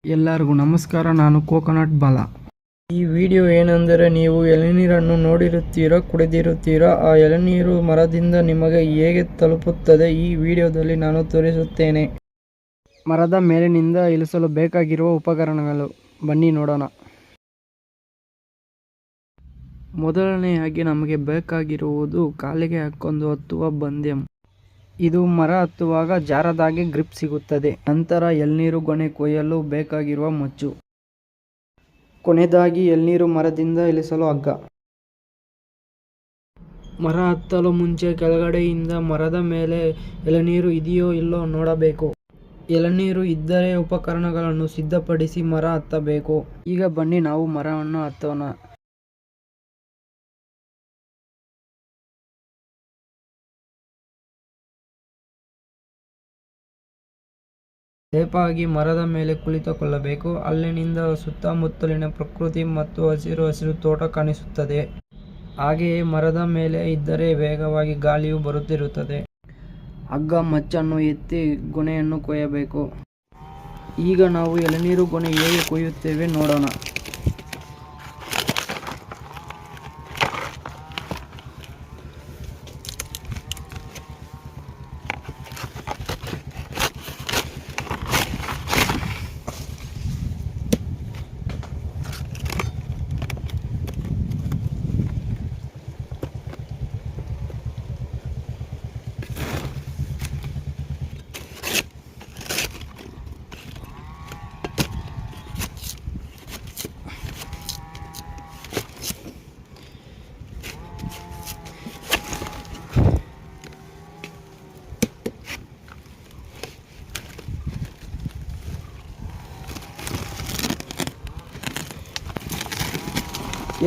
ಎಲ್ಲರಿಗೂ ನಮಸ್ಕಾರ. ನಾನು ಕೋಕೋನಟ್ ಬಾಲ. ಈ ವಿಡಿಯೋ ಏನೆಂದರೆ, ನೀವು ಎಳನೀರನ್ನು ನೋಡಿರುತ್ತೀರಾ, ಕುಡಿದಿರುತ್ತೀರಾ. ಆ ಎಳನೀರು ಮರದಿಂದ ನಿಮಗೆ ಹೇಗೆ ತಲುಪುತ್ತದೆ ಈ ವಿಡಿಯೋದಲ್ಲಿ ನಾನು ತೋರಿಸುತ್ತೇನೆ. ಮರದ ಮೇಲಿನಿಂದ ಇಳಿಸಲು ಬೇಕಾಗಿರುವ ಉಪಕರಣಗಳು ಬನ್ನಿ ನೋಡೋಣ. ಮೊದಲನೆಯಾಗಿ ನಮಗೆ ಬೇಕಾಗಿರುವುದು ಕಾಲಿಗೆ ಹಾಕೊಂಡು ಹತ್ತುವ ಬಂದೆಂ. ಇದು ಮರ ಹತ್ತುವಾಗ ಜಾರದಾಗೆ ಗ್ರಿಪ್ ಸಿಗುತ್ತದೆ. ನಂತರ ಎಳ್ನೀರು ಗೊನೆ ಕೊಯ್ಯಲು ಬೇಕಾಗಿರುವ ಮಚ್ಚು. ಕೊನೆಯದಾಗಿ ಎಳ್ನೀರು ಮರದಿಂದ ಇಳಿಸಲು ಹಗ್ಗ. ಮರ ಹತ್ತಲು ಮುಂಚೆ ಕೆಳಗಡೆಯಿಂದ ಮರದ ಮೇಲೆ ಎಳನೀರು ಇದೆಯೋ ಇಲ್ಲೋ ನೋಡಬೇಕು. ಎಳನೀರು ಇದ್ದರೆ ಉಪಕರಣಗಳನ್ನು ಸಿದ್ಧಪಡಿಸಿ ಮರ ಹತ್ತಬೇಕು. ಈಗ ಬನ್ನಿ ನಾವು ಮರವನ್ನು ಹತ್ತೋಣ. ಸೇಫಾಗಿ ಮರದ ಮೇಲೆ ಕುಳಿತುಕೊಳ್ಳಬೇಕು. ಅಲ್ಲಿನಿಂದ ಸುತ್ತಮುತ್ತಲಿನ ಪ್ರಕೃತಿ ಮತ್ತು ಹಸಿರು ತೋಟ ಕಾಣಿಸುತ್ತದೆ. ಹಾಗೆಯೇ ಮರದ ಮೇಲೆ ಇದ್ದರೆ ವೇಗವಾಗಿ ಗಾಳಿಯು ಬರುತ್ತಿರುತ್ತದೆ. ಹಗ್ಗ ಮಚ್ಚನ್ನು ಎತ್ತಿ ಗೊನೆಯನ್ನು ಕೊಯ್ಯಬೇಕು. ಈಗ ನಾವು ಎಳನೀರು ಗೊನೆ ಹೇಗೆ ಕೊಯ್ಯುತ್ತೇವೆ ನೋಡೋಣ.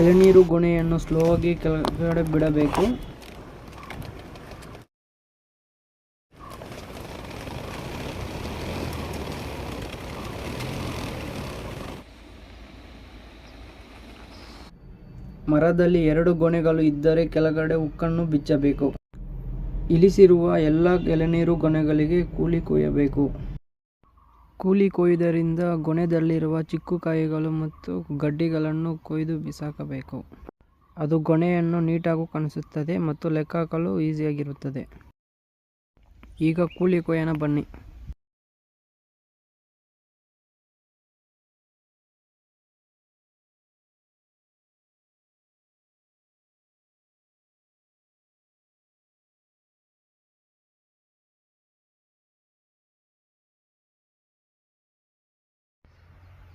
ಎಳನೀರು ಗೊನೆಯನ್ನು ಸ್ಲೋ ಆಗಿ ಕೆಳಗಡೆ ಬಿಡಬೇಕು. ಮರದಲ್ಲಿ 2 ಗೊನೆಗಳು ಇದ್ದರೆ ಕೆಳಗಡೆ ಹುಕ್ಕನ್ನು ಬಿಚ್ಚಬೇಕು. ಇಳಿಸಿರುವ ಎಲ್ಲ ಎಳನೀರು ಗೊನೆಗಳಿಗೆ ಕೂಲಿ ಕೊಯ್ಯಬೇಕು. ಕೂಲಿ ಕೊಯ್ಯುವುದರಿಂದ ಗೊನೆದಲ್ಲಿರುವ ಚಿಕ್ಕುಕಾಯಿಗಳು ಮತ್ತು ಗಡ್ಡಿಗಳನ್ನು ಕೊಯ್ದು ಬಿಸಾಕಬೇಕು. ಅದು ಗೊನೆಯನ್ನು ನೀಟಾಗೂ ಕಾಣಿಸುತ್ತದೆ ಮತ್ತು ಲೆಕ್ಕಹಾಕಲು ಈಸಿಯಾಗಿರುತ್ತದೆ. ಈಗ ಕೂಲಿ ಕೊಯ್ಯೋಣ ಬನ್ನಿ.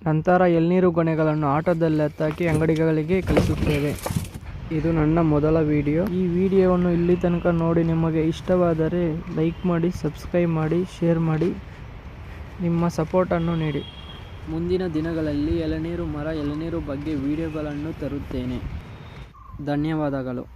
ನಂತರ ಎಳ್ನೀರು ಗೊನೆಗಳನ್ನು ಆಟೋದಲ್ಲಿ ಹತ್ತಾಕಿ ಅಂಗಡಿಗಳಿಗೆ ಕಳಿಸುತ್ತೇವೆ. ಇದು ನನ್ನ ಮೊದಲ ವಿಡಿಯೋ. ಈ ವಿಡಿಯೋವನ್ನು ಇಲ್ಲಿ ತನಕ ನೋಡಿ ನಿಮಗೆ ಇಷ್ಟವಾದರೆ ಲೈಕ್ ಮಾಡಿ, ಸಬ್ಸ್ಕ್ರೈಬ್ ಮಾಡಿ, ಶೇರ್ ಮಾಡಿ, ನಿಮ್ಮ ಸಪೋರ್ಟನ್ನು ನೀಡಿ. ಮುಂದಿನ ದಿನಗಳಲ್ಲಿ ಎಳನೀರು ಬಗ್ಗೆ ವಿಡಿಯೋಗಳನ್ನು ತರುತ್ತೇನೆ. ಧನ್ಯವಾದಗಳು.